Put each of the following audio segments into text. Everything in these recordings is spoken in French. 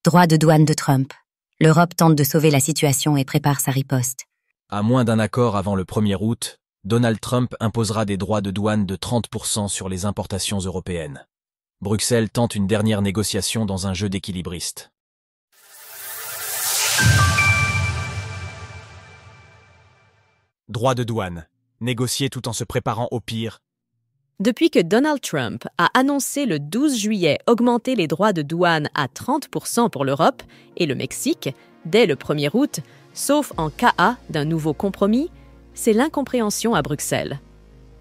Droit de douane de Trump. L'Europe tente de sauver la situation et prépare sa riposte. À moins d'un accord avant le 1er août, Donald Trump imposera des droits de douane de 30% sur les importations européennes. Bruxelles tente une dernière négociation dans un jeu d'équilibriste. Droits de douane. Négocier tout en se préparant au pire. Depuis que Donald Trump a annoncé le 12 juillet augmenter les droits de douane à 30% pour l'Europe et le Mexique, dès le 1er août, sauf en cas d'un nouveau compromis, c'est l'incompréhension à Bruxelles.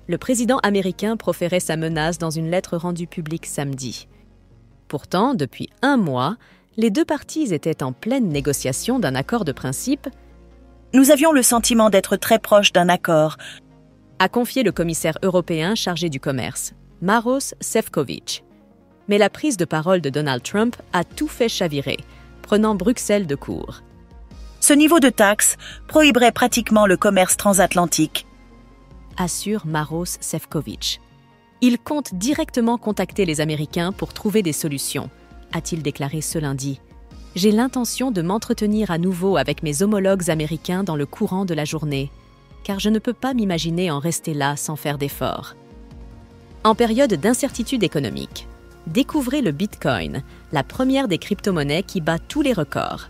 Le président américain proférait sa menace dans une lettre rendue publique samedi. Pourtant, depuis un mois, les deux parties étaient en pleine négociation d'un accord de principe. Nous avions le sentiment d'être très proches d'un accord, A confié le commissaire européen chargé du commerce, Maroš Šefčovič. Mais la prise de parole de Donald Trump a tout fait chavirer, prenant Bruxelles de court. Ce niveau de taxe prohiberait pratiquement le commerce transatlantique, Assure Maroš Šefčovič. Il compte directement contacter les Américains pour trouver des solutions, a-t-il déclaré ce lundi. J'ai l'intention de m'entretenir à nouveau avec mes homologues américains dans le courant de la journée, car je ne peux pas m'imaginer en rester là sans faire d'efforts. En période d'incertitude économique, découvrez le Bitcoin, la première des crypto-monnaies qui bat tous les records.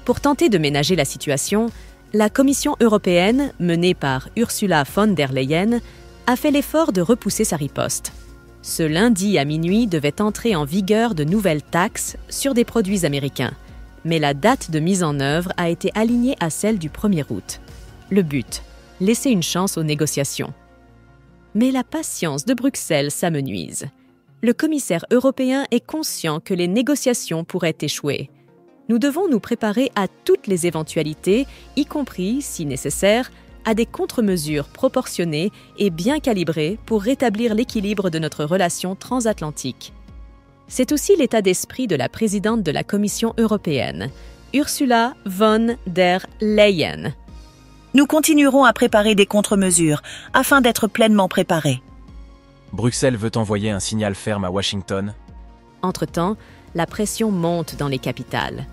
Pour tenter de ménager la situation, la Commission européenne, menée par Ursula von der Leyen, a fait l'effort de repousser sa riposte. Ce lundi à minuit devait entrer en vigueur de nouvelles taxes sur des produits américains, mais la date de mise en œuvre a été alignée à celle du 1er août. Le but, laisser une chance aux négociations. Mais la patience de Bruxelles s'amenuise. Le commissaire européen est conscient que les négociations pourraient échouer. Nous devons nous préparer à toutes les éventualités, y compris, si nécessaire, à des contre-mesures proportionnées et bien calibrées pour rétablir l'équilibre de notre relation transatlantique. C'est aussi l'état d'esprit de la présidente de la Commission européenne, Ursula von der Leyen. Nous continuerons à préparer des contre-mesures afin d'être pleinement préparés. Bruxelles veut envoyer un signal ferme à Washington. Entre-temps, la pression monte dans les capitales.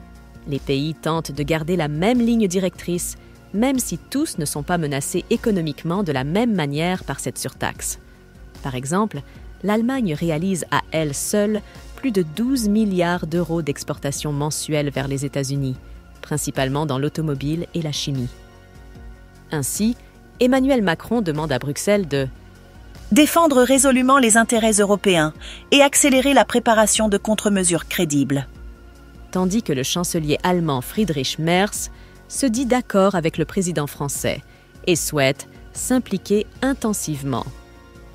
Les pays tentent de garder la même ligne directrice, même si tous ne sont pas menacés économiquement de la même manière par cette surtaxe. Par exemple, l'Allemagne réalise à elle seule plus de 12 milliards d'euros d'exportations mensuelles vers les États-Unis, principalement dans l'automobile et la chimie. Ainsi, Emmanuel Macron demande à Bruxelles de Défendre résolument les intérêts européens et accélérer la préparation de contre-mesures crédibles. Tandis que le chancelier allemand Friedrich Merz se dit d'accord avec le président français et souhaite s'impliquer intensivement.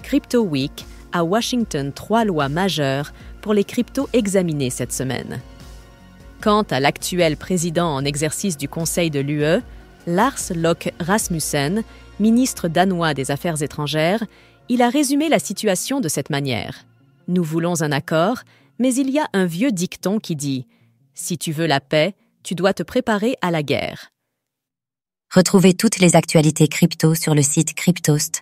Crypto Week, à Washington, 3 lois majeures pour les cryptos examinées cette semaine. Quant à l'actuel président en exercice du Conseil de l'UE, Lars Løkke Rasmussen, ministre danois des Affaires étrangères, il a résumé la situation de cette manière. Nous voulons un accord, mais il y a un vieux dicton qui dit « Si tu veux la paix, tu dois te préparer à la guerre ». Retrouvez toutes les actualités crypto sur le site cryptost.fr.